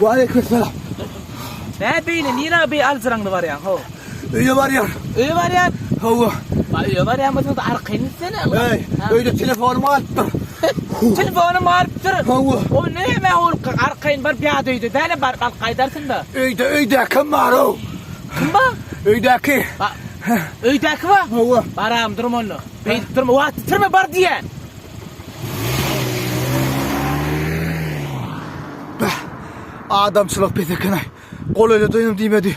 Aleykümselam. Ne beyni niye bir alzıranglı var ya ho. Öyle var ya. Öyle var ya. Hava. Öyle var ya mesela arkayını sene. Hey, öyle telefonumu attı. Telefonumu arttır. Hava. O ne me o arkayın var bir adıydı. Dene bar kaydarsın da. Öyle kim var o? Kim var? Öyle ki. Öydeki var. Hava. Baram durma onu. Beyt durma. Vaat tırma bar diyen. Adamçılık bezekene. Kol öyle dönüm demedi.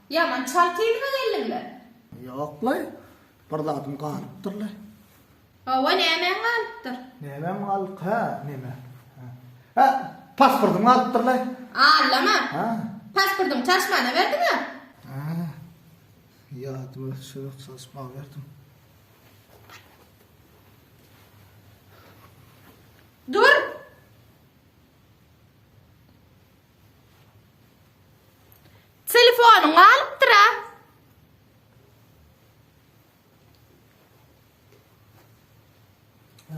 Yaman çaltıydı mı gelinle? Yok lan. Bardadım kalıptır lan. Hava ne hemen kalıptır? Nemem kalıp ha neme. Ha pasportum kalıptır lan. Ağlama. Ha. Pasportum çalışmana verdi mi? Ha. Yadıma şöyle çalışma verdim. Dur. Telefonun alıptır ha.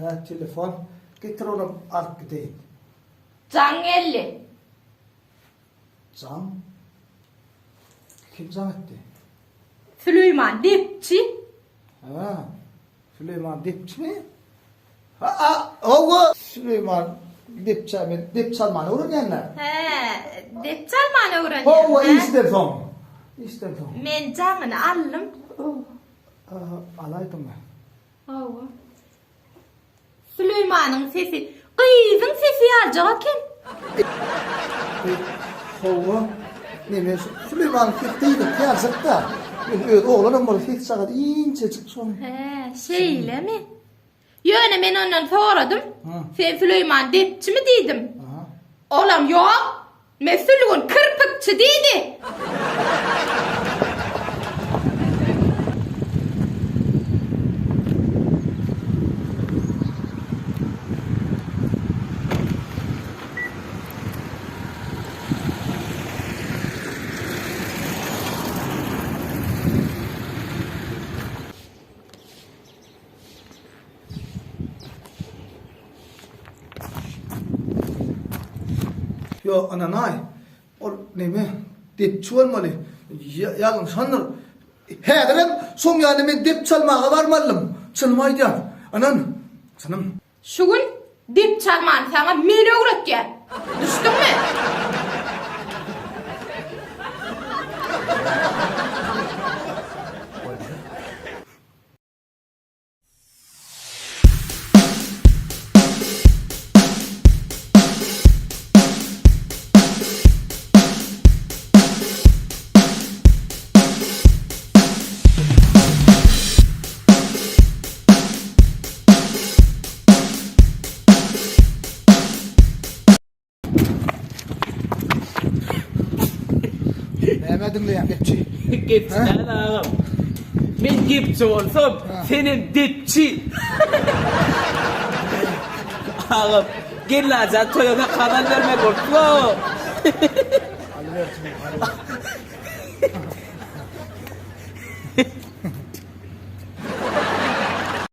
Ha telefon getir onu alıp gideyim. Can geldi. Can. Kim can etti? Süleyman dipçi. Ha. Süleyman Dipçi mi? Ha, o Süleyman Dipçi mi? Dip çalmanı olur yanlar. He, dip çalmana uğranıyor. Hova isterdim. İsterdim. Men canını aldım. Alaydım ben. Hava. Süleyman'ın sesi. Kızın sesi alacak kim? Hova. Ne Süleyman gittiydi. Yazık da. Oğlanın bunu hiç sakat incecik son. He, şeyle mi? Yöne ben ondan sordum. Sen Süleyman dipçi mi dedim. Oğlum yok. Mesulün kırpıkçı dedi. Yo ananay. O ne mi? Dip çuvalmalı. Yalın sanır. Hederen son yani men dip çalmağa varmalım. Çalmaydı. Anan. Sanım. Şugul dip çalman sana meni öğretken. Düştün mü? Deme dinleyen depçi. Gipçi lan ağam. Men gipçi olsam senin dipçi. Ağam gel lan sen Toyota kanal vermek olsun.